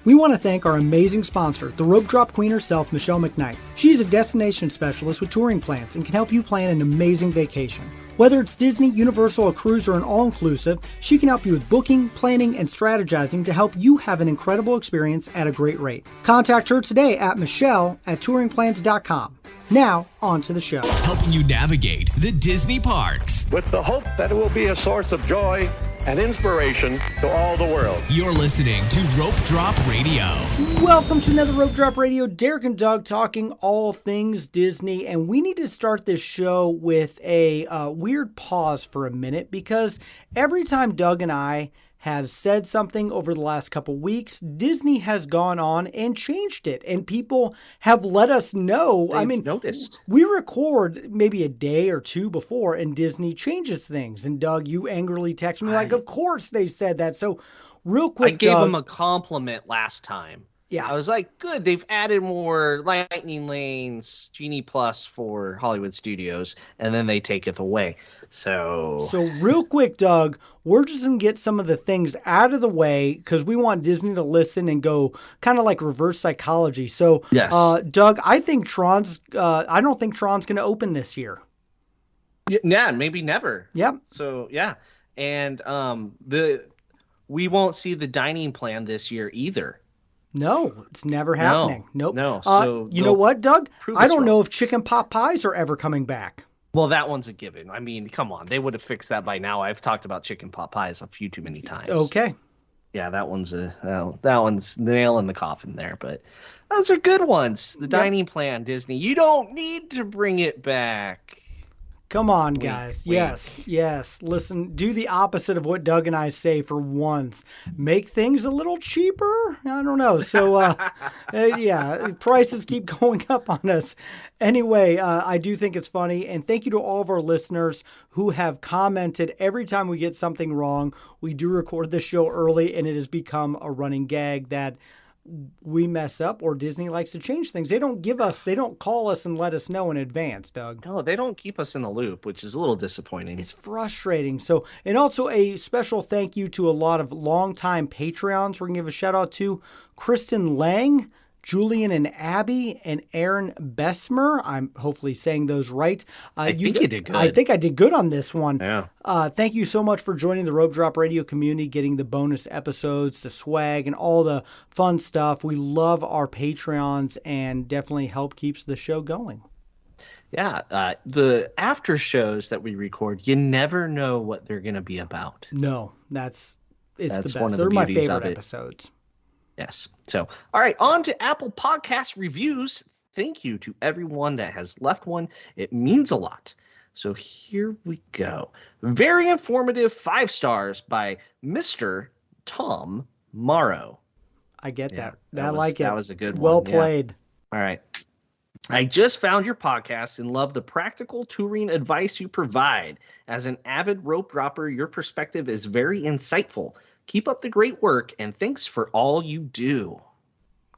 We want to thank our amazing sponsor, the Rope Drop Queen herself, Michelle McKnight. She is a destination specialist with touring plans and can help you plan an amazing vacation. Whether it's Disney, Universal, a cruise, or an all-inclusive, she can help you with booking, planning, and strategizing to help you have an incredible experience at a great rate. Contact her today at michelle@touringplans.com. Now, on to the show. Helping you navigate the Disney parks. With the hope that it will be a source of joy and inspiration to all the world. You're listening to Rope Drop Radio. Welcome to another Rope Drop Radio. Derek and Doug talking all things Disney. And we need to start this show with a weird pause for a minute, because every time Doug and I have said something over the last couple weeks, Disney has gone on and changed it, and people have let us know. They've noticed. We record maybe a day or two before, and Disney changes things. And Doug, you angrily text me like, "Of course they said that." So, real quick, I gave Doug, him a compliment last time. Yeah, I was like, "Good, they've added more Lightning Lanes, Genie Plus for Hollywood Studios," and then they take it away. So real quick, Doug, we're just going to get some of the things out of the way because we want Disney to listen and go kind of like reverse psychology. So, yes. Doug, I don't think Tron's going to open this year. Yeah, maybe never. Yep. So, yeah. And we won't see the dining plan this year either. No, it's never happening. Nope. No. So you know what, Doug? I don't know wrong. if chicken pot pies are ever coming back. Well, that one's a given. I mean, come on. They would have fixed that by now. I've talked about chicken pot pies a few too many times. Okay. Yeah, that one's the nail in the coffin there. But those are good ones. The dining plan, Disney. You don't need to bring it back. Come on, guys. Wink. Yes. Listen, do the opposite of what Doug and I say for once. Make things a little cheaper? I don't know. So, yeah, prices keep going up on us. Anyway, I do think it's funny. And thank you to all of our listeners who have commented every time we get something wrong. We do record this show early, and it has become a running gag that we mess up or Disney likes to change things. They don't call us and let us know in advance, Doug. No, they don't keep us in the loop, which is a little disappointing. It's frustrating. So, and also a special thank you to a lot of longtime Patreons. We're going to give a shout out to Kristen Lang, Julian and Abby, and Aaron Besmer. I'm hopefully saying those right. I think you did good. I think I did good on this one. Yeah. Thank you so much for joining the Rope Drop Radio community, getting the bonus episodes, the swag, and all the fun stuff. We love our Patreons and definitely help keeps the show going. Yeah. The after shows that we record, you never know what they're going to be about. No, it's the best. One of They're the my beauties favorite of it. episodes. Yes. So, all right, on to Apple Podcast reviews. Thank you to everyone that has left one. It means a lot. So here we go. Very informative 5 stars by Mr. Tom Morrow. I get Yeah, that. I like it. That was a good one. Well played. Yeah. All right. I just found your podcast and love the practical touring advice you provide. As an avid rope dropper, your perspective is very insightful. Keep up the great work, and thanks for all you do.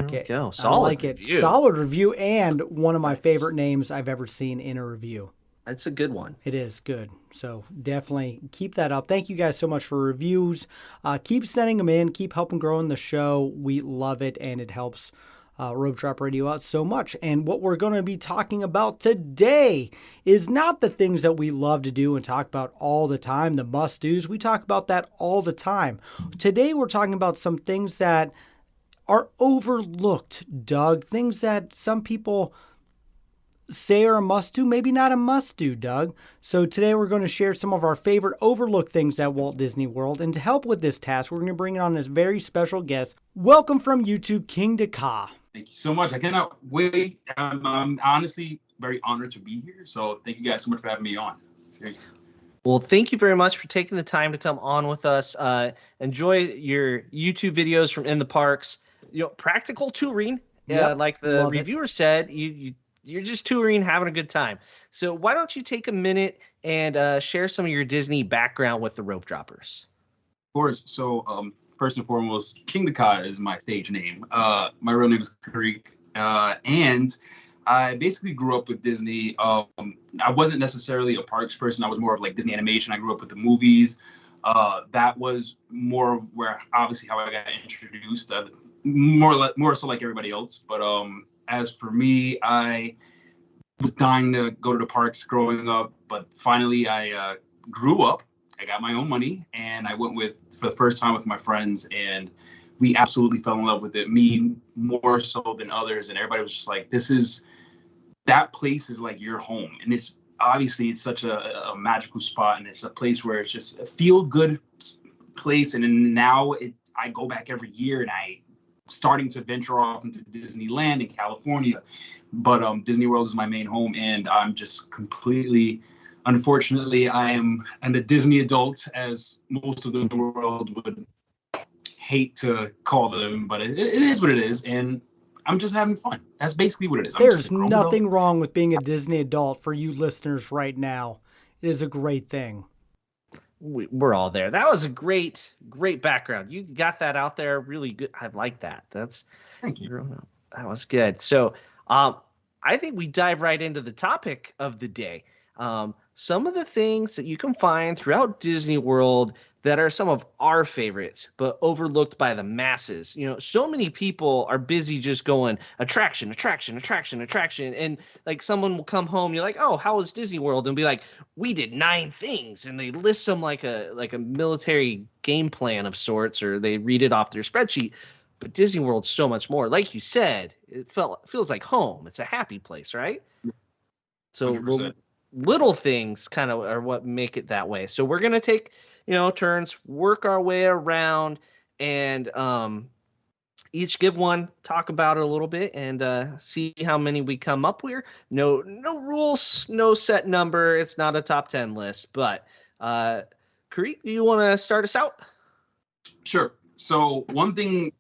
Okay. Go. Solid I like review. it. Solid review, and one of my favorite names I've ever seen in a review. That's a good one. It is good. So definitely keep that up. Thank you guys so much for reviews. Keep sending them in. Keep helping growing the show. We love it, and it helps Rope Drop Radio out so much. And what we're going to be talking about today is not the things that we love to do and talk about all the time, the must-dos. We talk about that all the time. Today we're talking about some things that are overlooked, Doug. Things that some people say are a must-do, maybe not a must-do, Doug. So today we're going to share some of our favorite overlooked things at Walt Disney World. And to help with this task, we're going to bring on this very special guest. Welcome from YouTube, KingdaKha. Thank you so much. I cannot wait. I'm honestly very honored to be here. So thank you guys so much for having me on. Seriously. Well, thank you very much for taking the time to come on with us. Enjoy your YouTube videos from in the parks. Practical touring, like the reviewer said. You're just touring, having a good time. So why don't you take a minute and share some of your Disney background with the rope droppers? Of course. So first and foremost, KingdaKha is my stage name. My real name is Kareek. And I basically grew up with Disney. I wasn't necessarily a parks person. I was more of like Disney animation. I grew up with the movies. That was more of where obviously how I got introduced. more so like everybody else. But as for me, I was dying to go to the parks growing up, but finally I grew up. I got my own money, and I went for the first time with my friends, and we absolutely fell in love with it. Me more so than others, and everybody was just like, that place is like your home. And it's obviously it's such a magical spot, and it's a place where it's just a feel good place. And then now I go back every year, and I starting to venture off into Disneyland in California, but Disney World is my main home, and I'm just completely, unfortunately, I'm a Disney adult, as most of the world would hate to call them, but it is what it is, and I'm just having fun. That's basically what it is. There's nothing wrong with being a Disney adult for you listeners right now. It is a great thing. We're all there. That was a great background. You got that out there really good. I like that. Thank you. That was good. So I think we dive right into the topic of the day. Some of the things that you can find throughout Disney World that are some of our favorites, but overlooked by the masses. So many people are busy just going attraction. And like someone will come home, you're like, oh, how was Disney World? And be like, we did 9 things. And they list them like a military game plan of sorts, or they read it off their spreadsheet. But Disney World's so much more. Like you said, it feels like home. It's a happy place, right? So little things kind of are what make it that way. So we're going to take turns, work our way around, and each give one, talk about it a little bit, and see how many we come up with. No rules, no set number. It's not a top 10 list. But Kareem, do you want to start us out? Sure. So one thing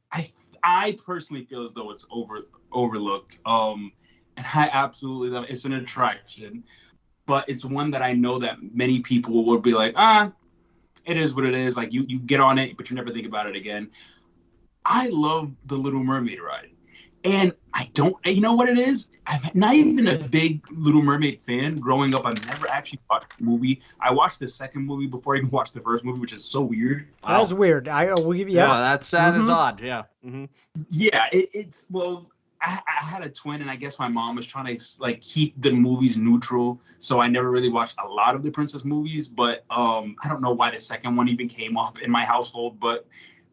I personally feel as though it's overlooked, and I absolutely love it. It's an attraction, but it's one that I know that many people would be like, it is what it is. Like you get on it, but you never think about it again. I love the Little Mermaid ride. And you know what it is? I'm not even a big Little Mermaid fan. Growing up, I've never actually watched the movie. I watched the second movie before I even watched the first movie, which is so weird. That was weird. That is odd. Yeah. Mm-hmm. Yeah, I had a twin, and I guess my mom was trying to keep the movies neutral, so I never really watched a lot of the princess movies. But I don't know why the second one even came up in my household, but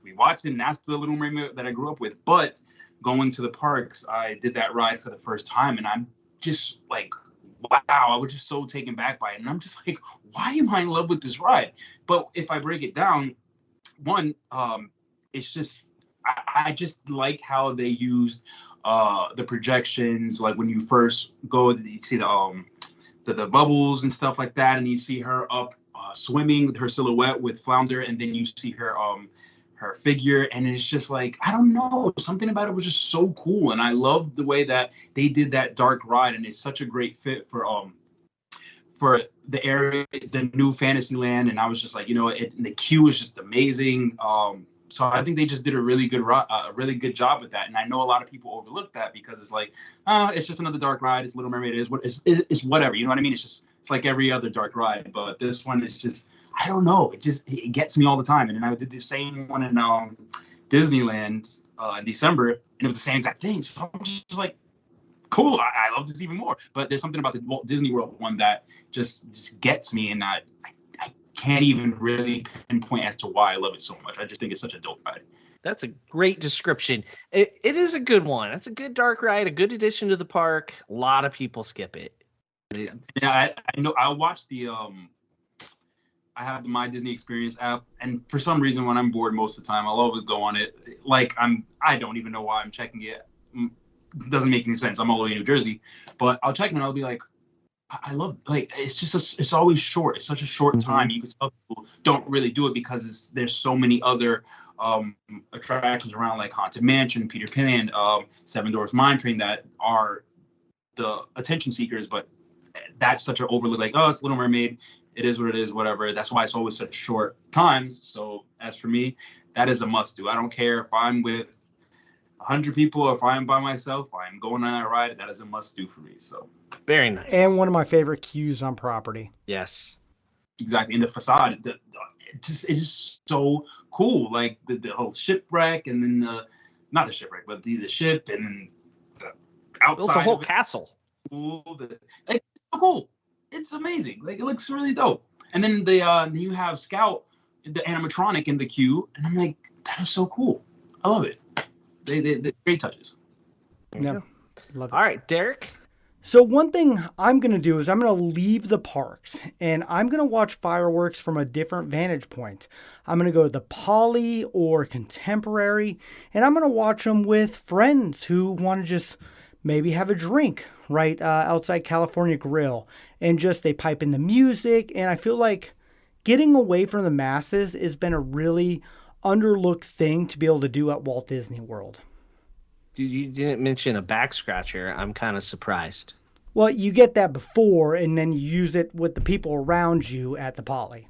we watched it, and that's the Little Mermaid that I grew up with. But going to the parks, I did that ride for the first time, and I'm just like, wow, I was just so taken back by it, and I'm just like, why am I in love with this ride? But if I break it down, one, it's just I just like how they used the projections, like when you first go, you see the bubbles and stuff like that, and you see her up swimming with her silhouette with Flounder, and then you see her figure, and it's just like, I don't know, something about it was just so cool, and I love the way that they did that dark ride, and it's such a great fit for the area, the new Fantasyland, and I was just like, the queue is just amazing. So I think they just did a really good job with that, and I know a lot of people overlook that because it's like, it's just another dark ride. It's Little Mermaid. It's whatever. You know what I mean? It's like every other dark ride, but this one is just, I don't know. It gets me all the time. And then I did the same one in Disneyland in December, and it was the same exact thing. So I'm just like, cool. I love this even more. But there's something about the Walt Disney World one that just gets me, and I can't even really pinpoint as to why I love it so much. I just think it's such a dope ride. That's a great description. It is a good one. It's a good dark ride, a good addition to the park. A lot of people skip it. Yeah, I know. I watched I have the My Disney Experience app, and for some reason, when I'm bored most of the time, I'll always go on it. I don't even know why I'm checking it. It doesn't make any sense. I'm all the way in New Jersey, but I'll check it and I'll be like, I love, it's just it's always short. It's such a short time. You can tell people don't really do it because there's so many other attractions around, like Haunted Mansion, Peter Pan, Seven Dwarfs Mine Train, that are the attention seekers. But that's such an overlook. Like, oh, it's Little Mermaid. It is what it is. Whatever. That's why it's always such short times. So as for me, that is a must do. I don't care if I'm with 100 people or if I'm by myself. I'm going on that ride. That is a must do for me. So. Very nice. And one of my favorite queues on property. Yes. Exactly. And the facade, it's just so cool. Like the whole shipwreck, and then not the shipwreck, but the ship and the outside. Built a whole of it. castle. Like, it's so cool. It's amazing. Like, it looks really dope. And then then you have Scout, the animatronic in the queue, and I'm like, that is so cool. I love it. They great touches. Yeah, love it. All right, Derek. So one thing I'm going to do is I'm going to leave the parks and I'm going to watch fireworks from a different vantage point. I'm going to go to the Poly or Contemporary, and I'm going to watch them with friends who want to just maybe have a drink right outside California Grill, and just they pipe in the music. And I feel like getting away from the masses has been a really underlooked thing to be able to do at Walt Disney World. Dude, you didn't mention a back scratcher. I'm kind of surprised. Well, you get that before, and then you use it with the people around you at the Poly.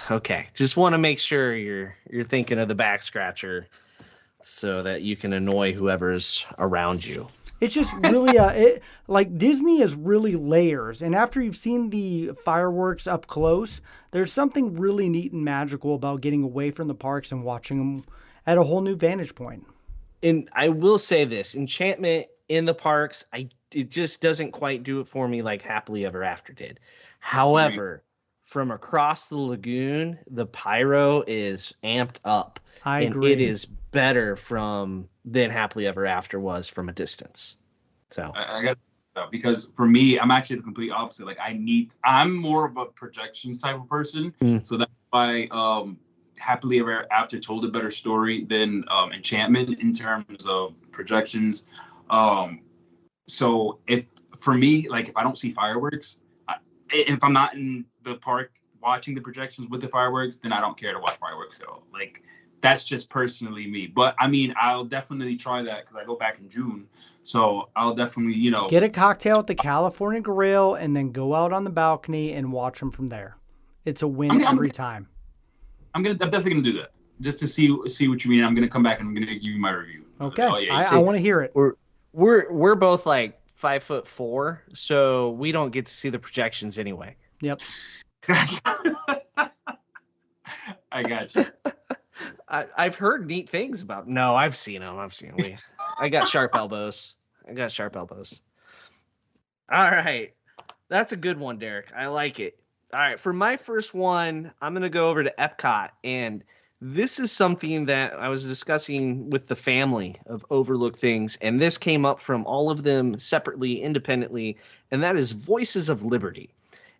Okay, just want to make sure you're thinking of the back scratcher so that you can annoy whoever's around you. It's just really like Disney is really layers, and after you've seen the fireworks up close, there's something really neat and magical about getting away from the parks and watching them at a whole new vantage point. And I will say this, enchantment in the parks, it just doesn't quite do it for me like Happily Ever After did. However, from across the lagoon, the pyro is amped up. I and agree. It is better than Happily Ever After was from a distance. So I got because for me, I'm actually the complete opposite. Like I'm more of a projections type of person. So that's why Happily Ever After told a better story than Enchantment in terms of projections. So if I don't see fireworks, if I'm not in the park watching the projections with the fireworks, then I don't care to watch fireworks at all. Like, that's just personally me. But I mean, I'll definitely try that because I go back in June. So I'll definitely, get a cocktail at the California Grill and then go out on the balcony and watch them from there. It's a win every time. I'm definitely gonna do that just to see what you mean. I'm gonna come back and I'm gonna give you my review. Okay, Oh, yeah, I want to hear it. we're both like 5'4", so we don't get to see the projections anyway. Yep. I got you. I've heard neat things about. No, I've seen them. I got sharp elbows. All right, that's a good one, Derek. I like it. All right, for my first one, I'm going to go over to Epcot, and this is something that I was discussing with the family of overlooked things, and this came up from all of them separately, independently, and that is Voices of Liberty.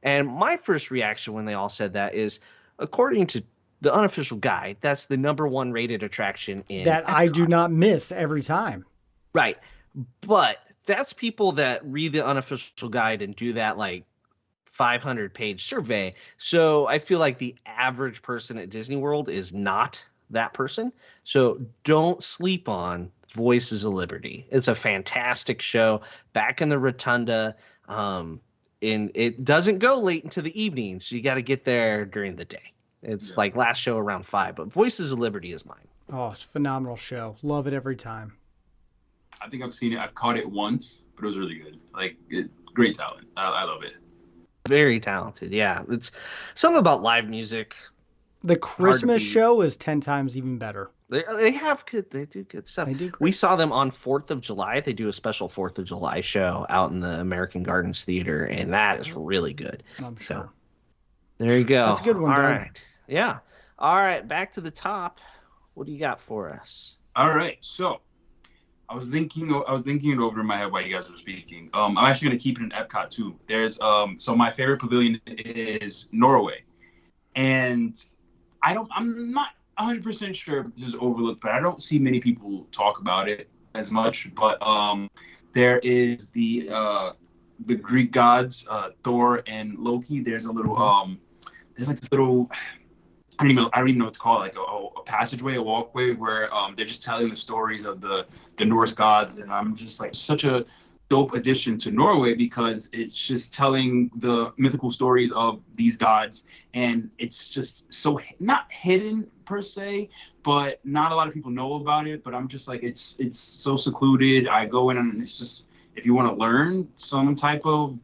And my first reaction when they all said that is, according to the unofficial guide, that's the #1 rated attraction in that Epcot. I do not miss every time. Right, but that's people that read the unofficial guide and do that like 500-page survey. So I feel like the average person at Disney World is not that person. So don't sleep on Voices of Liberty. It's a fantastic show back in the Rotunda. And it doesn't go late into the evening, so you got to get there during the day. It's like last show around 5, but Voices of Liberty is mine. Oh, it's a phenomenal show. Love it every time. I think I've seen it. I've caught it once, but it was really good. Like, great talent. I love it. Very talented, yeah. It's something about live music. The Christmas show is 10 times even better. They do good stuff. They do great. We saw them on 4th of July. They do a special 4th of July show out in the American Gardens Theater, and that is really good. I'm sure. So there you go. That's a good one, All Doug. right. Yeah. All right, back to the top. What do you got for us? All right, so I was thinking it over in my head while you guys were speaking. I'm actually going to keep it in Epcot too. There's so my favorite pavilion is Norway, and I'm not 100% sure if this is overlooked, but I don't see many people talk about it as much. But there is the Greek gods, Thor and Loki. There's a little there's like this little, I don't even know what to call it, like a passageway, a walkway where they're just telling the stories of the Norse gods. And I'm just like, such a dope addition to Norway because it's just telling the mythical stories of these gods. And it's just so not hidden per se, but not a lot of people know about it. But I'm just like, it's so secluded. I go in and it's just, if you want to learn some type of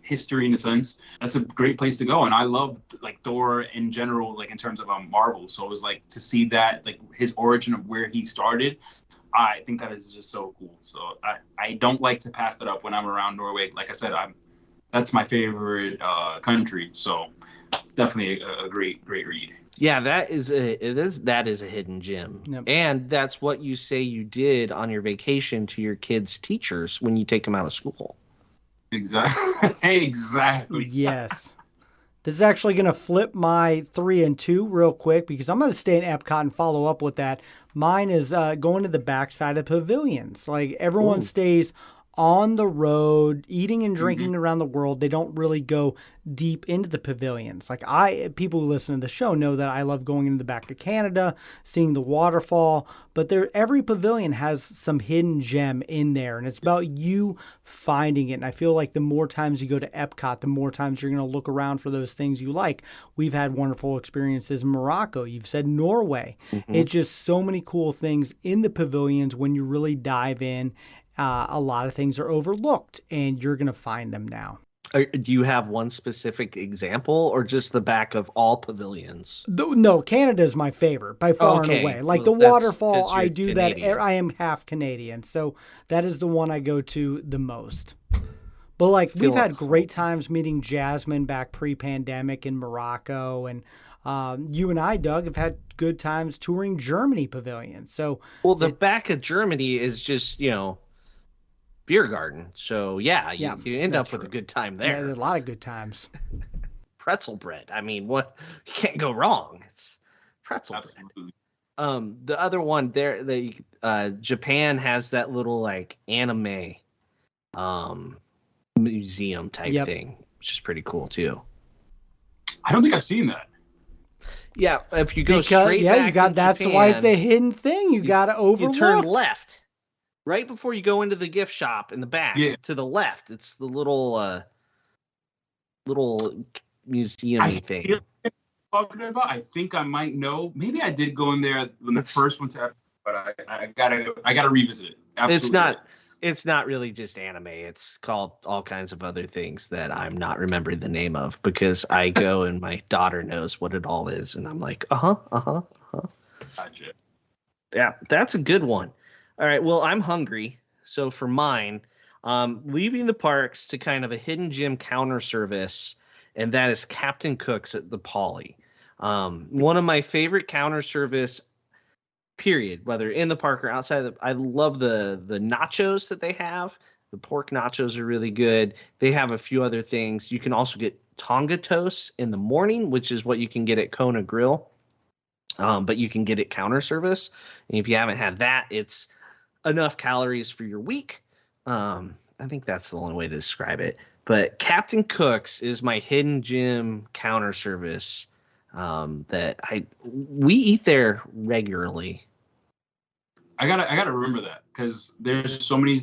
history in a sense, that's a great place to go. And I love like Thor in general, like in terms of Marvel. So it was like to see that, like his origin of where he started. I think that is just so cool. So I don't like to pass that up when I'm around Norway. Like I said, that's my favorite country. So it's definitely a great read. Yeah, that is a hidden gem. Yep. And that's what you say you did on your vacation to your kids' teachers when you take them out of school. Exactly. Exactly. Yes. This is actually going to flip my 3 and 2 real quick because I'm going to stay in Epcot and follow up with that. Mine is going to the backside of pavilions. Like everyone stays on the road, eating and drinking around the world. They don't really go deep into the pavilions. Like people who listen to the show know that I love going into the back of Canada, seeing the waterfall, but every pavilion has some hidden gem in there, and it's about you finding it. And I feel like the more times you go to Epcot, the more times you're going to look around for those things you like. We've had wonderful experiences in Morocco. You've said Norway. It's just so many cool things in the pavilions when you really dive in. A lot of things are overlooked, and you're going to find them now. Do you have one specific example, or just the back of all pavilions? No, Canada is my favorite by far and away. Like the waterfall, I do Canadian. That. I am half Canadian, so that is the one I go to the most. But like we've had great times meeting Jasmine back pre-pandemic in Morocco, and you and I, Doug, have had good times touring Germany pavilions. So the back of Germany is just beer garden. So you end up with a good time there. Yeah, there's a lot of good times. Pretzel bread. I mean, what you can't go wrong. It's pretzel Absolutely. bread. The other one there, Japan has that little like anime museum type thing, which is pretty cool too. I don't think I've seen that. Yeah, if you go straight back, that's Japan, why it's a hidden thing. You got to overlook. You turn left. Right before you go into the gift shop in the back, to the left, it's the little museum-y thing. Talking about, I think I might know. Maybe I did go in there when the first one, but I gotta revisit it. Absolutely. It's not really just anime. It's called all kinds of other things that I'm not remembering the name of because I go and my daughter knows what it all is, and I'm like, Gotcha. Yeah, that's a good one. All right, well, I'm hungry, so for mine, leaving the parks to kind of a hidden gem counter service, and that is Captain Cook's at the Poly. One of my favorite counter service, period, whether in the park or outside. I love the nachos that they have. The pork nachos are really good. They have a few other things. You can also get Tonga toast in the morning, which is what you can get at Kona Grill, but you can get it counter service. And if you haven't had that, it's enough calories for your week. I think that's the only way to describe it. But Captain Cook's is my hidden gem counter service that we eat there regularly. I gotta remember that because there's so many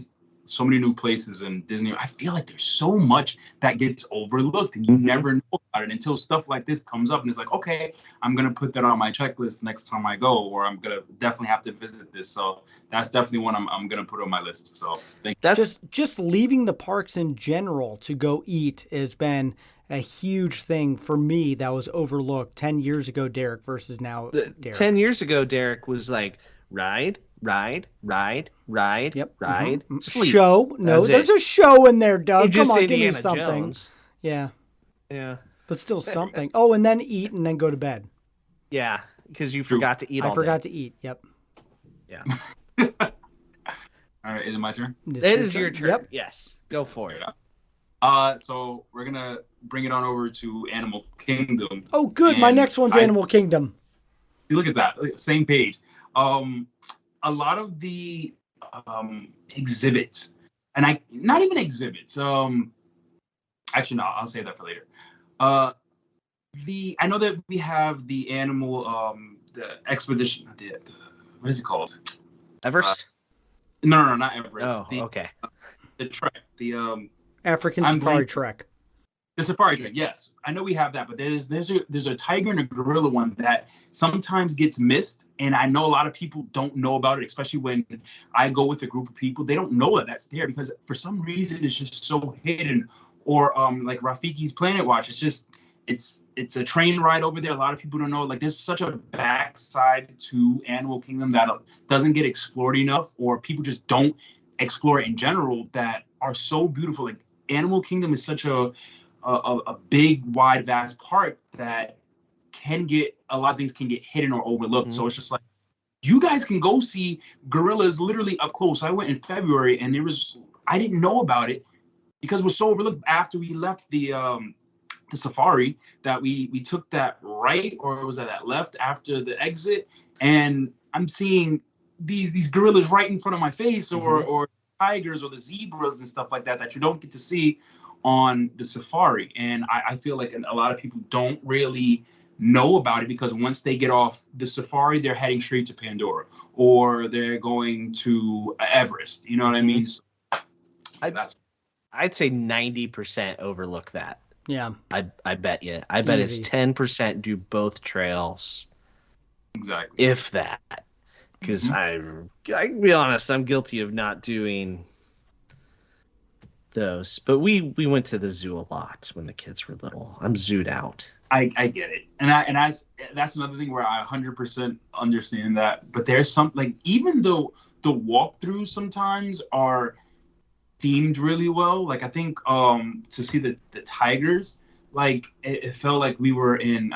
new places in Disney. I feel like there's so much that gets overlooked, and you never know about it until stuff like this comes up, and it's like, okay, I'm gonna put that on my checklist next time I go, or I'm gonna definitely have to visit this. So that's definitely one I'm gonna put on my list. So just leaving the parks in general to go eat has been a huge thing for me that was overlooked 10 years ago, Derek, versus now. Derek. 10 years ago, Derek was like, ride, sleep. Show. No, there's a show in there, Doug. Come on, give me Indiana something. Jones. Yeah. But still something. And then eat and then go to bed. Yeah, because you forgot to eat all day. I forgot to eat. Yep. Yeah. All right, is it my turn? It is your turn. Yep. Yes, go for it. So we're gonna bring it on over to Animal Kingdom. Oh, good. My next one's Animal Kingdom. Look at that. Same page. A lot of the exhibits, and not even exhibits. Actually, no, I'll save that for later. I know that we have the animal, the expedition. What is it called? Everest? No, not Everest. Oh, okay. The trek. The African Safari Trek. The Safari Trek, yes. I know we have that, but there's a tiger and a gorilla one that sometimes gets missed, and I know a lot of people don't know about it, especially when I go with a group of people. They don't know that that's there because for some reason it's just so hidden or like Rafiki's Planet Watch. It's just it's a train ride over there. A lot of people don't know. Like, there's such a backside to Animal Kingdom that doesn't get explored enough, or people just don't explore it in general, that are so beautiful. Like, Animal Kingdom is such a big, wide, vast park that a lot of things can get hidden or overlooked. So it's just like, you guys can go see gorillas literally up close. I went in February, and I didn't know about it because it was so overlooked. After we left the safari, that we took that right, or was that left after the exit, and I'm seeing these gorillas right in front of my face, or tigers, or the zebras and stuff like that you don't get to see on the safari. And I feel like a lot of people don't really know about it, because once they get off the safari, they're heading straight to Pandora, or they're going to Everest. You know what I mean? So I'd say 90% overlook that. Yeah. I bet you. I bet Easy. it's 10% do both trails. Exactly. If that. Because I can be honest, I'm guilty of not doing those. But we went to the zoo a lot when the kids were little. I'm zooed out. I get it. And that's another thing where I 100% understand that. But there's something, like, even though the walkthroughs sometimes are themed really well, like, I think to see the tigers, like, it felt like we were in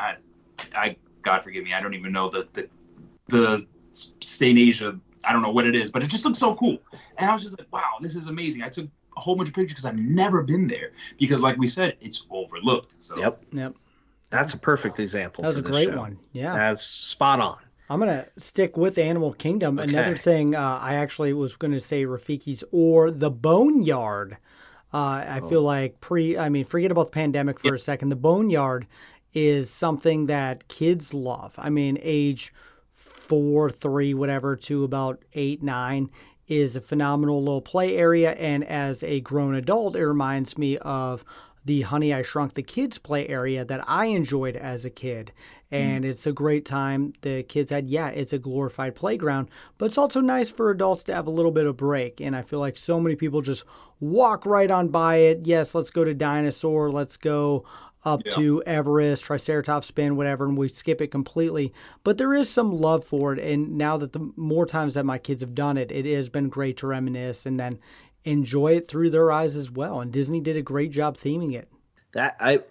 God forgive me, I don't even know the state in Asia. I don't know what it is, but it just looked so cool. And I was just like, wow, this is amazing. I took a whole bunch of pictures because I've never been there, because, like we said, it's overlooked. So Yep. That's a perfect example. That was a great one. Yeah. That's spot on. I'm going to stick with Animal Kingdom. Okay. Another thing, I actually was going to say Rafiki's or the Boneyard. I feel like forget about the pandemic for a second. The Boneyard is something that kids love. I mean, age 4, 3, whatever, to about 8, 9 is a phenomenal little play area. And as a grown adult, it reminds me of the Honey, I Shrunk the Kids play area that I enjoyed as a kid. And it's a great time. The kids had, it's a glorified playground, but it's also nice for adults to have a little bit of break. And I feel like so many people just walk right on by it. Yes, let's go to Dinosaur. Let's go up to Everest, Triceratops Spin, whatever, and we skip it completely. But there is some love for it. And now that the more times that my kids have done it, it has been great to reminisce and then enjoy it through their eyes as well. And Disney did a great job theming it.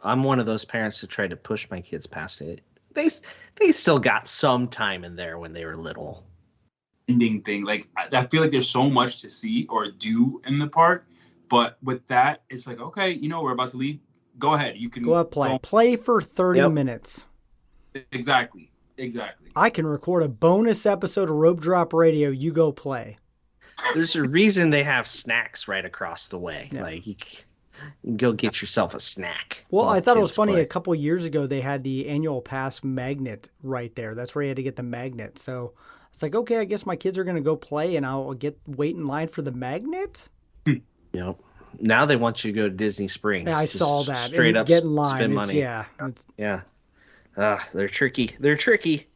I'm one of those parents that tried to push my kids past it. They still got some time in there when they were little. Ending thing, like, I feel like there's so much to see or do in the park, but with that, it's like, okay, we're about to leave. Go ahead. You can go up, play for 30 minutes. Exactly. I can record a bonus episode of Rope Drop Radio. You go play. There's a reason they have snacks right across the way. Yeah. Like, you can go get yourself a snack. Well, I thought it was funny. A couple of years ago, they had the annual pass magnet right there. That's where you had to get the magnet. So it's like, okay, I guess my kids are going to go play and I'll wait in line for the magnet. Yep. Now they want you to go to Disney Springs. Yeah, I saw that. Straight up get in line. Spend money. Yeah. They're tricky.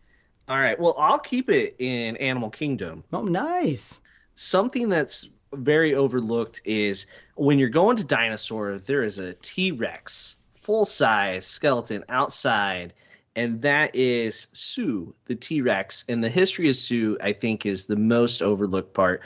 All right. Well, I'll keep it in Animal Kingdom. Oh, nice. Something that's very overlooked is when you're going to Dinosaur, there is a T-Rex full-size skeleton outside, and that is Sue, the T-Rex. And the history of Sue, I think, is the most overlooked part.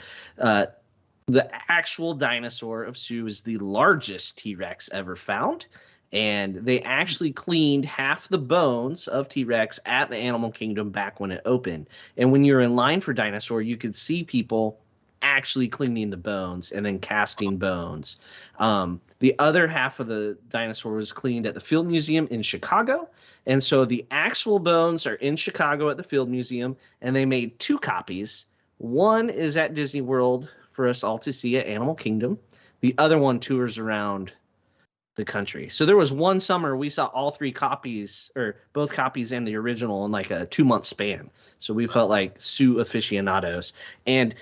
The actual dinosaur of Sue is the largest T-Rex ever found, and they actually cleaned half the bones of T-Rex at the Animal Kingdom back when it opened. And when you're in line for Dinosaur, you could see people actually cleaning the bones and then casting bones. The other half of the dinosaur was cleaned at the Field Museum in Chicago. And so the actual bones are in Chicago at the Field Museum, and they made 2 copies. One is at Disney World for us all to see at Animal Kingdom. The other one tours around the country. So there was one summer we saw all 3 copies, or both copies and the original, in like a 2-month span. So we felt like Sue aficionados. And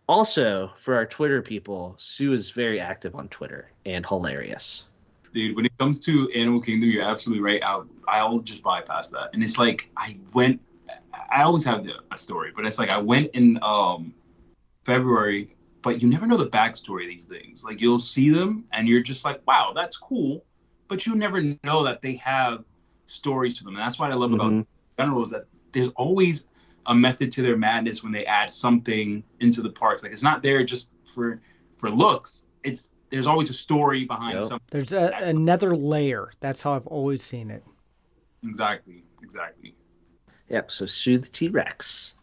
also, for our Twitter people, Sue is very active on Twitter and hilarious. Dude, when it comes to Animal Kingdom, you're absolutely right. I'll just bypass that. And it's like, I always have a story, but it's like I went in February but you never know the backstory of these things. Like you'll see them and you're just like, wow, that's cool, but you never know that they have stories to them. And that's what I love about general is that there's always a method to their madness when they add something into the parks. Like it's not there just for looks. There's always a story behind something. There's another layer. That's how I've always seen it. Exactly. Yep. So sue the T-Rex.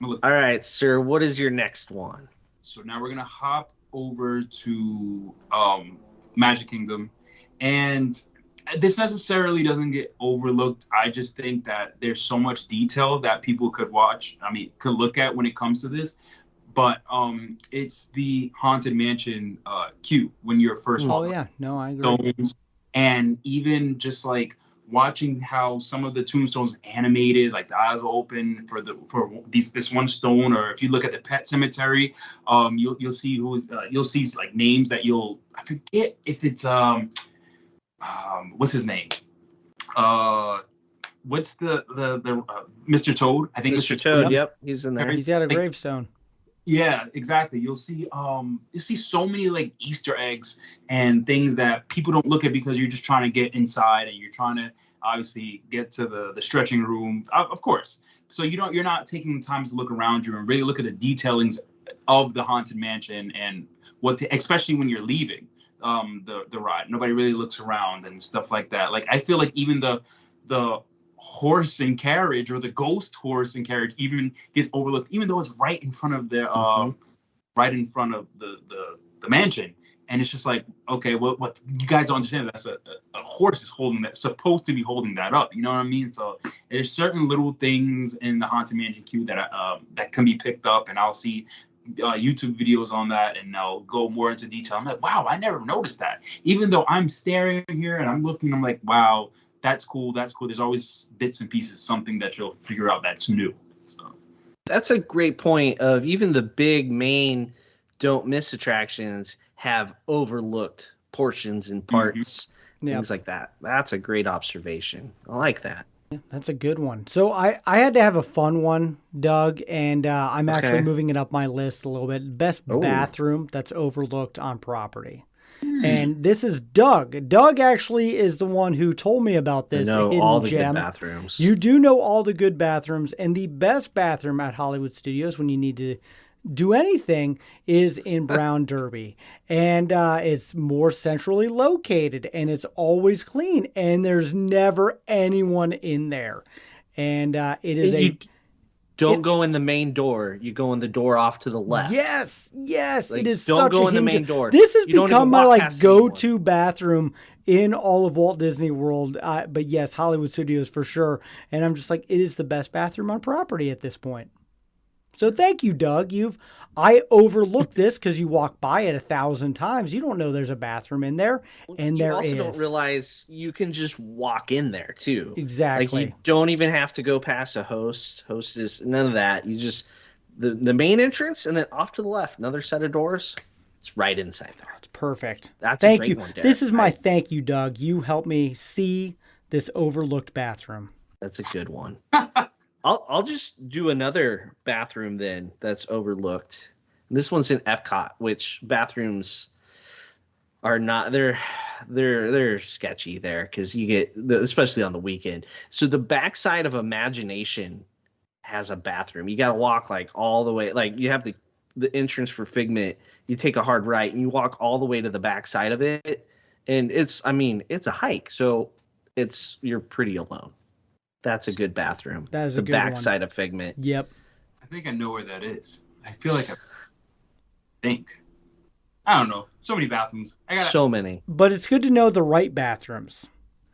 All right, sir. What is your next one? So now we're gonna hop over to Magic Kingdom, and this necessarily doesn't get overlooked. I just think that there's so much detail that people could look at when it comes to this. But it's the Haunted Mansion queue when you're first walking. Oh yeah, no, I agree. Stones, and even just like watching how some of the tombstones animated, like the eyes open for this one stone, or if you look at the Pet Cemetery, you'll see you'll see like names that I forget if it's what's his name? What's the Mr. Toad? I think Mr. Toad. Yep, he's in there. He's got a gravestone. Yeah, exactly. You'll see so many like Easter eggs and things that people don't look at because you're just trying to get inside and you're trying to obviously get to the stretching room, of course. So you're not taking the time to look around you and really look at the detailings of the Haunted Mansion and especially when you're leaving the ride. Nobody really looks around and stuff like that. Like I feel like even the horse and carriage, or the ghost horse and carriage, even gets overlooked, even though it's right in front of the mansion. And it's just like, okay, well, what you guys don't understand, that's a horse is holding that, supposed to be holding that up. You know what I mean? So there's certain little things in the Haunted Mansion queue that can be picked up, and I'll see YouTube videos on that, and I'll go more into detail. I'm like, wow, I never noticed that. Even though I'm staring here and I'm looking, I'm like, wow, that's cool. There's always bits and pieces, something that you'll figure out that's new. So that's a great point. Of even the big main don't miss attractions have overlooked portions and parts, things like that. That's a great observation. I like that. Yeah, that's a good one. So I had to have a fun one, Doug, and I'm actually moving it up my list a little bit. Best bathroom that's overlooked on property. And this is Doug. Doug actually is the one who told me about this. I know all the good bathrooms. You do know all the good bathrooms, and the best bathroom at Hollywood Studios when you need to do anything is in Brown Derby. And it's more centrally located, and it's always clean, and there's never anyone in there. And it is Don't go in the main door. You go in the door off to the left. Yes. Like, it is don't such go a in the main door. This has You don't become even my walk past go-to bathroom in all of Walt Disney World. But yes, Hollywood Studios for sure. And I'm just like, it is the best bathroom on property at this point. So thank you, Doug. I overlooked this because you walk by it 1,000 times. You don't know there's a bathroom in there, and there is. You also don't realize you can just walk in there too. Exactly. Like you don't even have to go past a hostess, none of that. You just the main entrance, and then off to the left, another set of doors. It's right inside there. It's perfect. Thank you. One, this is my thank you, Doug. You helped me see this overlooked bathroom. That's a good one. I'll just do another bathroom then that's overlooked. This one's in Epcot, which bathrooms are not they're sketchy there because you get especially on the weekend. So the backside of Imagination has a bathroom. You got to walk like all the way, like you have the entrance for Figment. You take a hard right and you walk all the way to the backside of it, and it's a hike, so you're pretty alone. That's a good bathroom. That is a good one. The backside of Figment. Yep. I think I know where that is. I feel like I don't know. So many bathrooms. So many. But it's good to know the right bathrooms.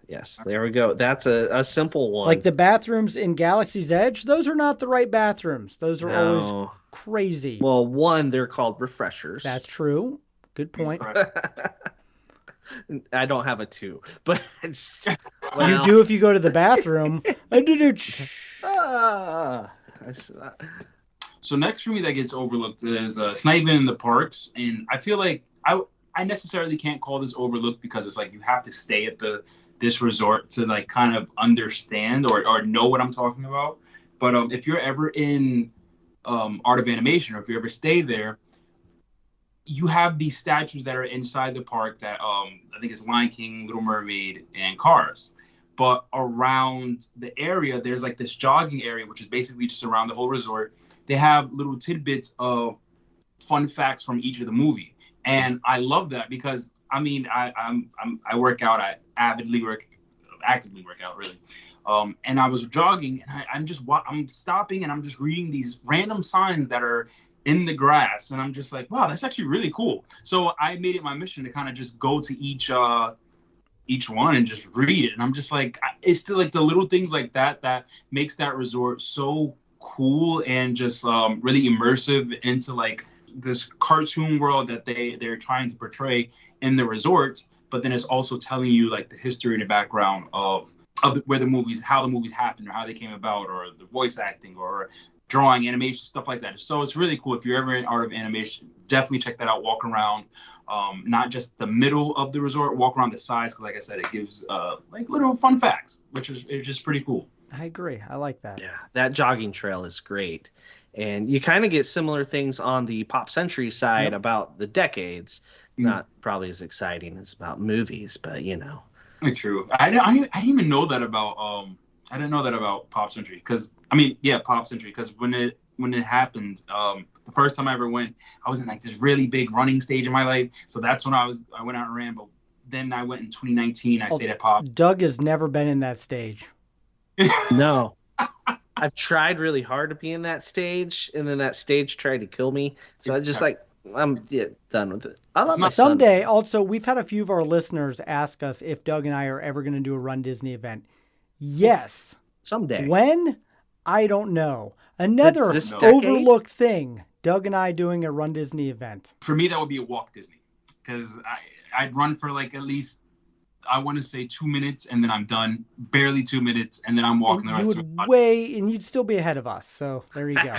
Yes, there we go. That's a simple one. Like the bathrooms in Galaxy's Edge, those are not the right bathrooms. Those are always crazy. Well, one, they're called refreshers. That's true. Good point. I don't have a 2, but you do if you go to the bathroom. So next for me that gets overlooked is it's not even in the parks, and I feel like I necessarily can't call this overlooked because it's like you have to stay at this resort to like kind of understand or know what I'm talking about. But if you're ever in Art of Animation, or if you ever stay there, you have these statues that are inside the park that I think it's Lion King, Little Mermaid, and Cars. But around the area, there's like this jogging area, which is basically just around the whole resort. They have little tidbits of fun facts from each of the movie, and I love that because I mean I work out, I actively work out really, and I was jogging and I'm stopping and I'm just reading these random signs that are in the grass, and I'm just like, wow, that's actually really cool. So I made it my mission to kind of just go to each one and just read it, and I'm just like, it's still like the little things like that that makes that resort so cool and just really immersive into like this cartoon world that they're trying to portray in the resorts, but then it's also telling you like the history and the background of where how the movies happened or how they came about, or the voice acting or drawing, animation, stuff like that. So it's really cool. If you're ever in art of animation, definitely check that out. Walk around, not just the middle of the resort, walk around the sides, because like I said, it gives like little fun facts, which is just pretty cool. I agree. I like that. Yeah, that jogging trail is great. And you kind of get similar things on the Pop Century side about the decades. Not probably as exciting as about movies, but you know. True. I didn't even know that about I didn't know that about Pop Century, because Pop Century, because when it happened, the first time I ever went, I was in like this really big running stage in my life. So that's when I went out and ran. But then I went in 2019. I stayed at Pop. Doug has never been in that stage. No. I've tried really hard to be in that stage, and then that stage tried to kill me. So I just I'm done with it. I love my someday. Also, we've had a few of our listeners ask us if Doug and I are ever going to do a Run Disney event. Yes. Someday. When? I don't know. Another overlooked thing. Doug and I doing a Run Disney event. For me, that would be a Walk Disney, because I'd run for like at least, I want to say 2 minutes, and then I'm done. Barely 2 minutes, and then I'm walking the rest of it. And you'd still be ahead of us. So there you go.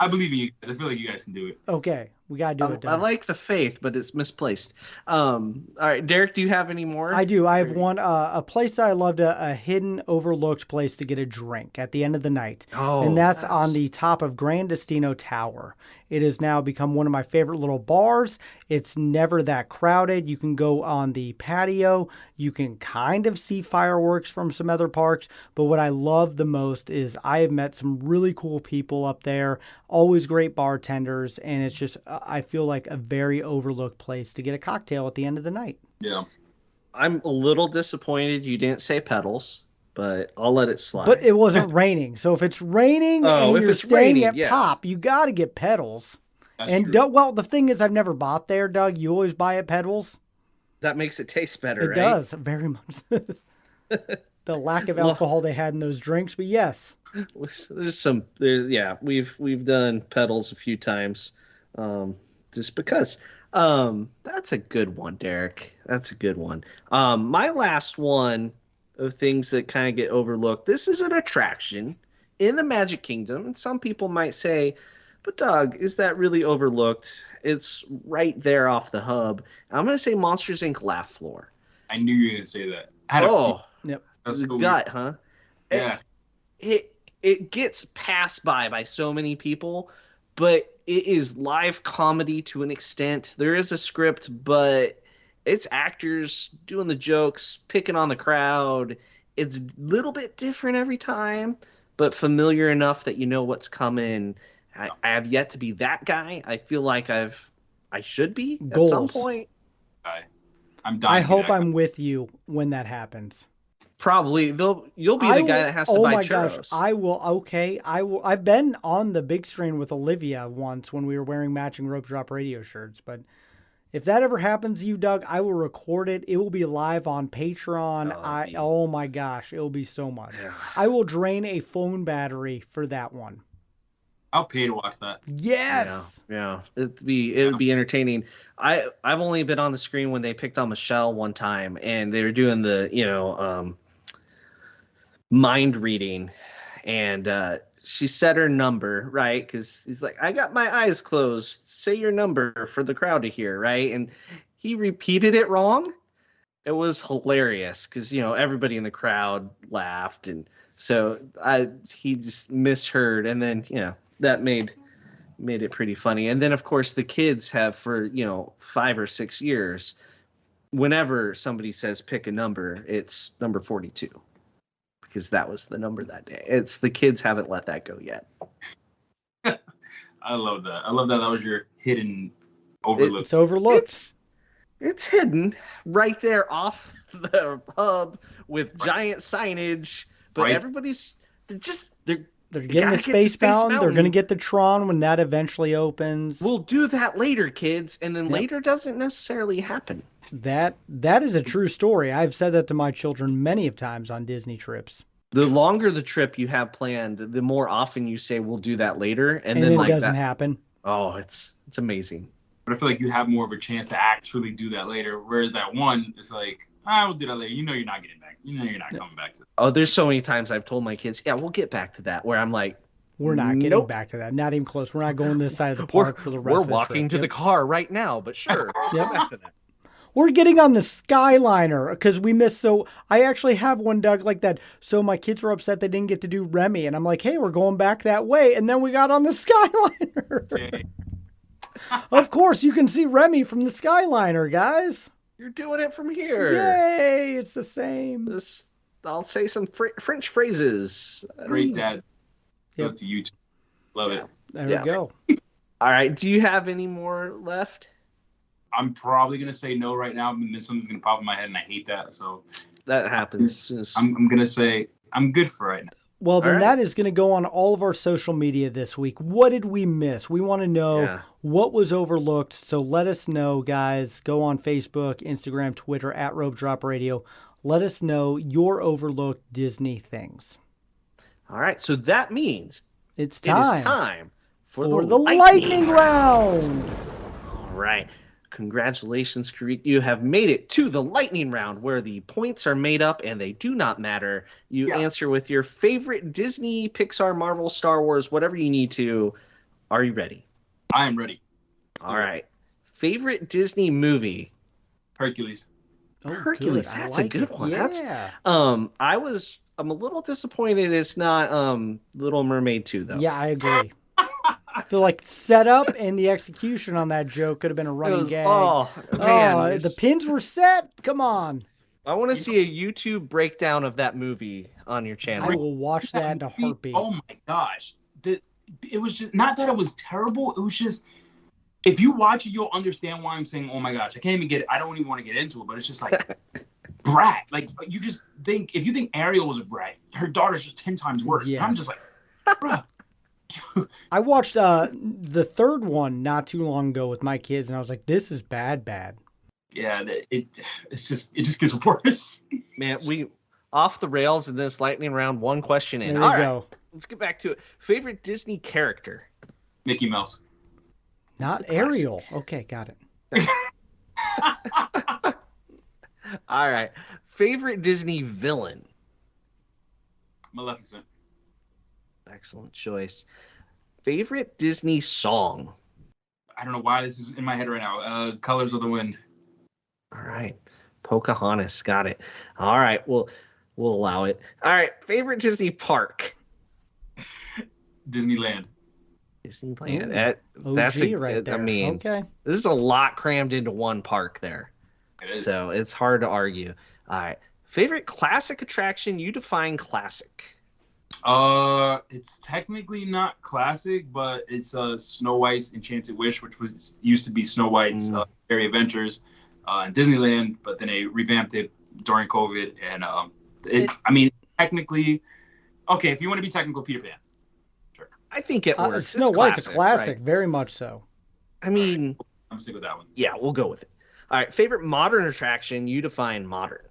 I believe in you guys. I feel like you guys can do it. Okay. We got to do it. I like the faith, but it's misplaced. All right, Derek, do you have any more? I do. I have one, a place that I loved, a hidden, overlooked place to get a drink at the end of the night. And that's on the top of Grand Destino Tower. It has now become one of my favorite little bars. It's never that crowded. You can go on the patio. You can kind of see fireworks from some other parks. But what I love the most is I have met some really cool people up there, always great bartenders, and it's just, I feel like a very overlooked place to get a cocktail at the end of the night. Yeah. I'm a little disappointed you didn't say Petals, but I'll let it slide. But it wasn't raining. So if it's raining and you're staying at Pop, you got to get Petals. That's and true. Well, the thing is, I've never bought there, Doug. You always buy at Petals. That makes it taste better, It right? does, very much. The lack of alcohol they had in those drinks, but yes. We've done Petals a few times, just because. That's a good one, Derek. That's a good one. My last one of things that kind of get overlooked. This is an attraction in the Magic Kingdom, and some people might say, but Doug, is that really overlooked? It's right there off the hub. I'm going to say Monsters Inc. Laugh Floor. I knew you were going to say that. Yep. That's so gut, huh? Yeah. It gets passed by so many people, but it is live comedy to an extent. There is a script, but it's actors doing the jokes, picking on the crowd. It's a little bit different every time, but familiar enough that you know what's coming. I have yet to be that guy. I feel like I should be Goals. At some point. I'm dying. I hope I'm with you when that happens. Probably you'll be the guy that has to buy churros. Gosh, I will. Okay, I will. I've been on the big screen with Olivia once when we were wearing matching Rope Drop Radio shirts. But if that ever happens to you, Doug, I will record it. It will be live on Patreon. Oh my gosh, it will be so much. Yeah. I will drain a phone battery for that one. I'll pay to watch that. Yes. Yeah. It would be entertaining. I've only been on the screen when they picked on Michelle one time, and they were doing the mind reading, and she said her number, right? Because he's like, I got my eyes closed, say your number for the crowd to hear, right? And he repeated it wrong. It was hilarious because everybody in the crowd laughed, and so he just misheard, and then that made made it pretty funny. And then of course the kids have for 5 or 6 years, whenever somebody says pick a number, it's number 42, because that was the number that day. It's the kids haven't let that go yet. I love that. That was your hidden overlook. It's overlooked. It's hidden right there off the hub with giant signage, but everybody's they're getting the Space Mountain. They're going to get the Tron when that eventually opens. We'll do that later, kids, and then later doesn't necessarily happen. That is a true story. I've said that to my children many of times on Disney trips. The longer the trip you have planned, the more often you say we'll do that later, and then it doesn't happen. Oh, it's amazing. But I feel like you have more of a chance to actually do that later. Whereas that one, it's like, we'll do that later. You're not getting back. You're not coming back to it. Oh, there's so many times I've told my kids, yeah, we'll get back to that. Where I'm like, we're not getting back to that. Not even close. We're not going this side of the park for the rest of the trip. We're walking to the car right now, but sure. Get back to that. We're getting on the Skyliner because we missed. So I actually have one, Doug, like that. So my kids were upset they didn't get to do Remy. And I'm like, hey, we're going back that way. And then we got on the Skyliner. Of course, you can see Remy from the Skyliner, guys. You're doing it from here. Yay, it's the same. I'll say some French phrases. Great, Dad. Go to YouTube. Love it. There we go. All right. Do you have any more left? I'm probably going to say no right now, and then something's going to pop in my head, and I hate that. So that happens. I'm going to say I'm good for right now. Well, then that is going to go on all of our social media this week. What did we miss? We want to know what was overlooked. So let us know, guys. Go on Facebook, Instagram, Twitter, at Rope Drop Radio. Let us know your overlooked Disney things. All right. So that means it is time for the lightning round. All right. Congratulations, Karik. You have made it to the lightning round where the points are made up and they do not matter. You answer with your favorite Disney, Pixar, Marvel, Star Wars, whatever you need to. Are you ready? I am ready. All right. Favorite Disney movie? Hercules. Oh, Hercules. Good. That's a good one. Yeah. I'm a little disappointed it's not Little Mermaid 2, though. Yeah, I agree. I feel like setup and the execution on that joke could have been a running gag. Oh, man. The pins were set. Come on. I want to see a YouTube breakdown of that movie on your channel. I will watch that in a heartbeat. Oh my gosh. It was just not that it was terrible. It was just, if you watch it, you'll understand why I'm saying, oh my gosh, I can't even get it. I don't even want to get into it, but it's just like brat. Like you just think, if you think Ariel was a brat, her daughter's just 10 times worse. Yes. I'm just like, bruh. I watched the third one not too long ago with my kids, and I was like, "This is bad." Yeah, it just gets worse. Man, we off the rails in this lightning round. One question in. There we go. Let's get back to it. Favorite Disney character? Mickey Mouse. Not Ariel. Okay, got it. All right. Favorite Disney villain? Maleficent. Excellent choice. Favorite Disney song? I don't know why this is in my head right now. Colors of the Wind. All right. Pocahontas. Got it. All right. We'll allow it. All right. Favorite Disney park? Disneyland. Disneyland. Ooh, That's OG right there. I mean, okay. This is a lot crammed into one park there. It is. So it's hard to argue. All right. Favorite classic attraction? You define classic. It's technically not classic, but it's Snow White's Enchanted Wish, which used to be Snow White's Fairy Adventures in Disneyland, but then they revamped it during COVID, and I mean, technically, okay, if you want to be technical, Peter Pan. Sure. I think it works. Snow White's a classic, right? Very much so. I mean, I'm sticking with that one. Yeah, we'll go with it. All right, favorite modern attraction? You define modern.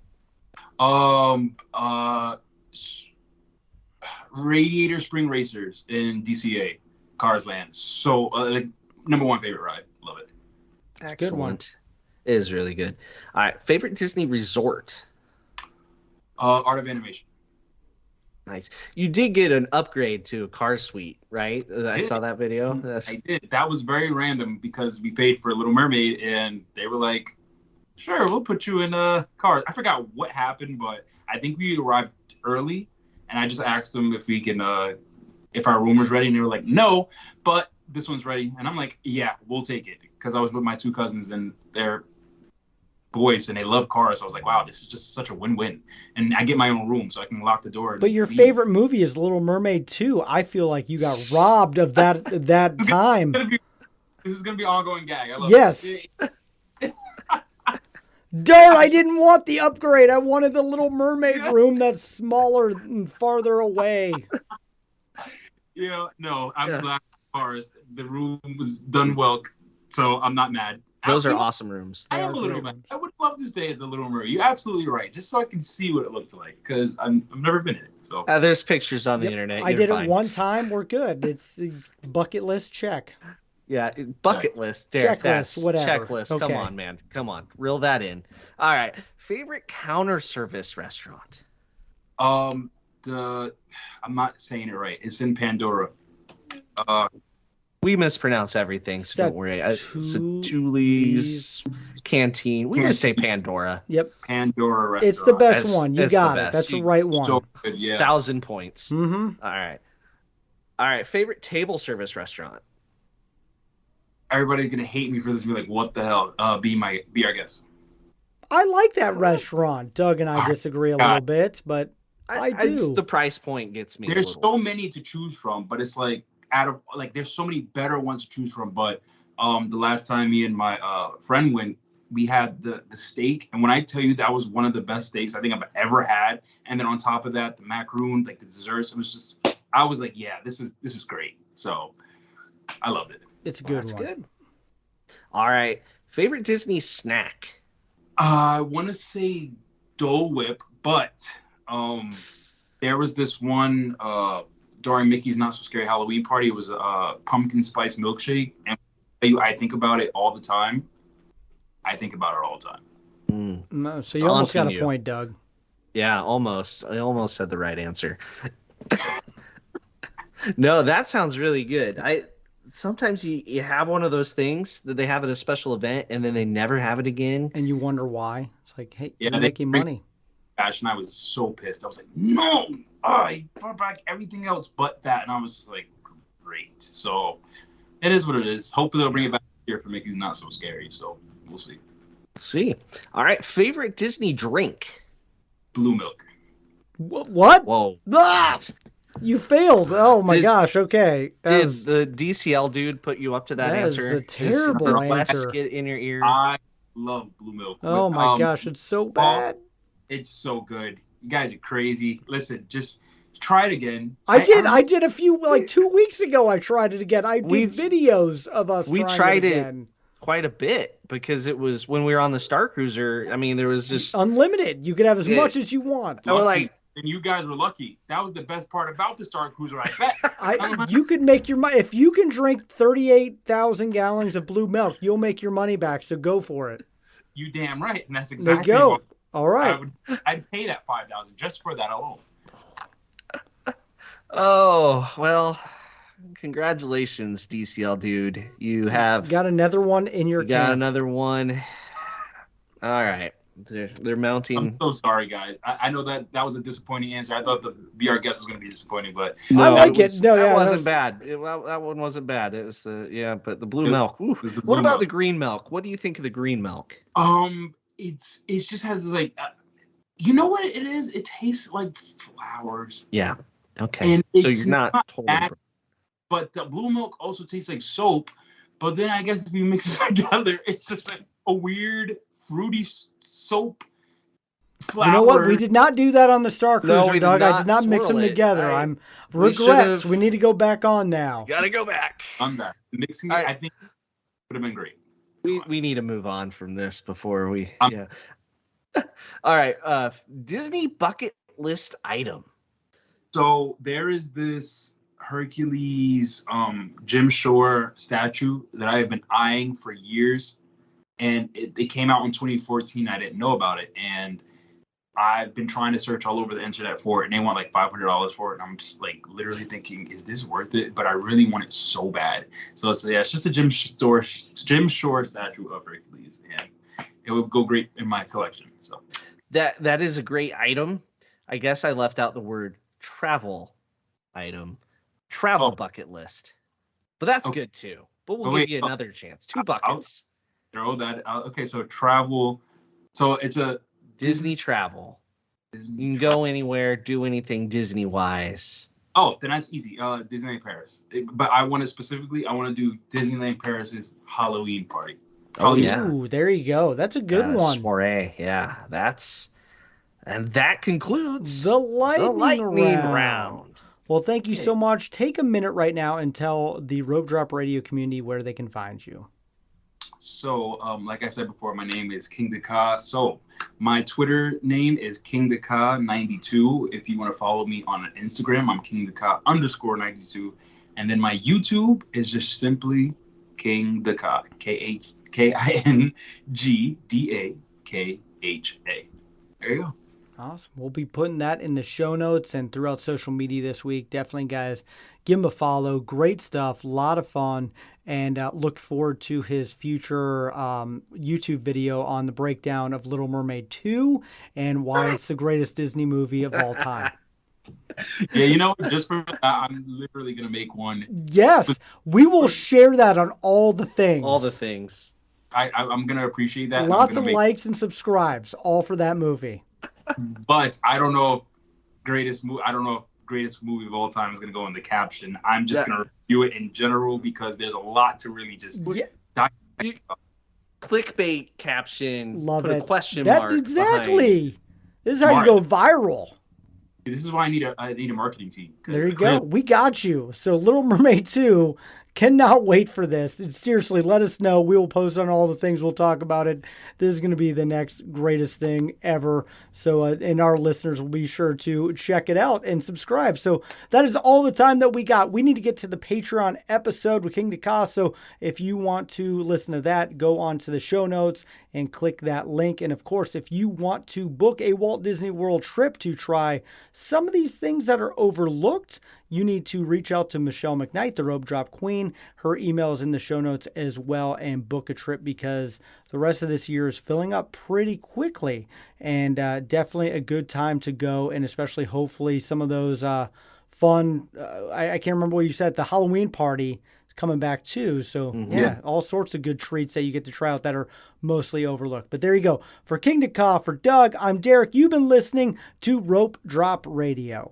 Radiator Spring Racers in DCA, Cars Land. So, like, number one favorite ride. Love it. Excellent. Good one. It is really good. All right, favorite Disney resort? Art of Animation. Nice. You did get an upgrade to a car suite, right? I saw that video. I did. That was very random because we paid for Little Mermaid, and they were like, sure, we'll put you in a car. I forgot what happened, but I think we arrived early. And I just asked them if we can, if our room was ready, and they were like, no. But this one's ready. And I'm like, yeah, we'll take it. Because I was with my two cousins and they're boys and they love cars. So I was like, wow, this is just such a win-win. And I get my own room so I can lock the door. But your favorite movie is Little Mermaid 2. I feel like you got robbed of that time. This is going to be an ongoing gag. I love yes. it. Darn, I didn't want the upgrade. I wanted the Little Mermaid room that's smaller and farther away. Yeah, no, I'm glad cars. The room was done well, so I'm not mad. Those are awesome rooms. I am a little mad. I would love to stay at the Little Mermaid. You're absolutely right, just so I can see what it looks like, because I've never been in it. So there's pictures on the internet. I did it one time. We're good. It's a bucket list check. Yeah, bucket list, Derek. Checklist, whatever. Checklist. Okay. Come on, man. Come on. Reel that in. All right. Favorite counter service restaurant? I'm not saying it right. It's in Pandora. We mispronounce everything, so don't worry. Satouli's Canteen. We just say Pandora. Yep. Pandora restaurant. It's the best one. You got it. That's the right one. So good, yeah. 1,000 points. Mm-hmm. All right. Favorite table service restaurant? Everybody's gonna hate me for this. Be like, what the hell? Be our guest. I like that restaurant. Doug and I disagree a little bit, but I do. The price point gets me. There's so many to choose from, but it's like there's so many better ones to choose from. But the last time me and my friend went, we had the steak, and when I tell you that was one of the best steaks I think I've ever had, and then on top of that, the macaroon, like the desserts, it was just, I was like, yeah, this is great. So I loved it. It's a good That's one. Good. All right. Favorite Disney snack? I want to say Dole Whip, but there was this one during Mickey's Not So Scary Halloween Party. It was a pumpkin spice milkshake, and I think about it all the time. No, so you almost got a point, Doug. Yeah, almost. I almost said the right answer. No, that sounds really good. Sometimes you have one of those things that they have at a special event and then they never have it again. And you wonder why. It's like, hey, Yeah, you're making money. Gosh, and I was so pissed. I was like, no, I brought back everything else but that. And I was just like, great. So it is what it is. Hopefully they'll bring it back here for Mickey's Not So Scary. So we'll see. See. All right. Favorite Disney drink? Blue milk. What? Whoa. Ah! You failed. Oh my gosh. Okay. Did the DCL dude put you up to that answer? That is a terrible answer. Get in your ear. I love blue milk. Oh my gosh, it's so bad. It's so good. You guys are crazy. Listen, just try it again. I did a few, like 2 weeks ago. I tried it again. I did videos of us. We trying tried it again. Quite a bit because it was when we were on the Star Cruiser. I mean, there was just unlimited. You could have as much as you want. So like. And you guys were lucky. That was the best part about the Star Cruiser, I bet. You could make your money. If you can drink 38,000 gallons of blue milk, you'll make your money back. So go for it. You damn right. And that's exactly there you go. All right. I'd pay that $5,000 just for that alone. Oh, well, congratulations, DCL dude. You have got another one in your got another one. All right. They're mounting. I'm so sorry, guys. I know that was a disappointing answer. I thought the Be Our Guest was going to be disappointing, but no, I like it. No, that wasn't bad. That one wasn't bad. It was but the blue milk. What about the green milk? What do you think of the green milk? It just has this, like, you know what it is? It tastes like flowers. Yeah. Okay. And so you're not totally. Bad, but the blue milk also tastes like soap. But then I guess if you mix it together, it's just like a weird fruity soap flower. You know what? We did not do that on the Star Cruiser, Doug. I did not mix them together. I'm regrets. We need to go back on now. Gotta go back. I'm back. Mixing it, I think, would have been great. We need to move on from this before we. Yeah. All right. Disney bucket list item. So there is this Hercules Jim Shore statue that I have been eyeing for years. And it came out in 2014. I didn't know about it. And I've been trying to search all over the internet for it. And they want like $500 for it. And I'm just like literally thinking, is this worth it? But I really want it so bad. So it's just a Jim Shore statue of Hercules. And it would go great in my collection. So that is a great item. I guess I left out the word travel item. Travel bucket list. but that's Okay. good too. But we'll Oh, wait, give you another chance. 2 I'll buckets. throw that out. Okay, so travel. So it's a Disney travel. Disney. You can go anywhere, do anything Disney wise. Oh, then that's easy. Disneyland Paris. But I want to do Disneyland Paris's Halloween party. Oh, yeah. Ooh, there you go. That's a good one. Soiree. Yeah, and that concludes The lightning round. round. Well, thank you so much. Take a minute right now and tell the Rope Drop Radio community where they can find you. So, like I said before, my name is KingdaKha. So, my Twitter name is KingdaKha92. If you want to follow me on Instagram, I'm KingdaKha_92. And then my YouTube is just simply KingdaKha. KingdaKha. There you go. Awesome. We'll be putting that in the show notes and throughout social media this week. Definitely, guys, give him a follow. Great stuff. A lot of fun. And look forward to his future YouTube video on the breakdown of Little Mermaid 2 and why it's the greatest Disney movie of all time. Yeah, you know, just for that, I'm literally going to make one. Yes, we will share that on all the things. All the things. I'm going to appreciate that. Lots of likes and subscribes, all for that movie. But I don't know if greatest movie of all time is going to go in the caption. I'm just going to review it in general because there's a lot to really just dive into. Clickbait caption. Love put it. a question That, mark. exactly. Behind. This is how you go viral. This is why I need a marketing team. There you go. We got you. So Little Mermaid 2, cannot wait for this. Seriously, let us know. We will post on all the things. We'll talk about it. This is going to be the next greatest thing ever. So, and our listeners will be sure to check it out and subscribe. So that is all the time that we got. We need to get to the Patreon episode with KingdaKha. So if you want to listen to that, go on to the show notes and click that link. And of course, if you want to book a Walt Disney World trip to try some of these things that are overlooked, you need to reach out to Michelle McKnight, the Rope Drop Queen. Her email is in the show notes as well, and book a trip because the rest of this year is filling up pretty quickly, and definitely a good time to go, and especially hopefully some of those fun, I can't remember what you said, the Halloween party is coming back too. So yeah, all sorts of good treats that you get to try out that are mostly overlooked. But there you go. For KingdaKha, for Doug, I'm Derek. You've been listening to Rope Drop Radio.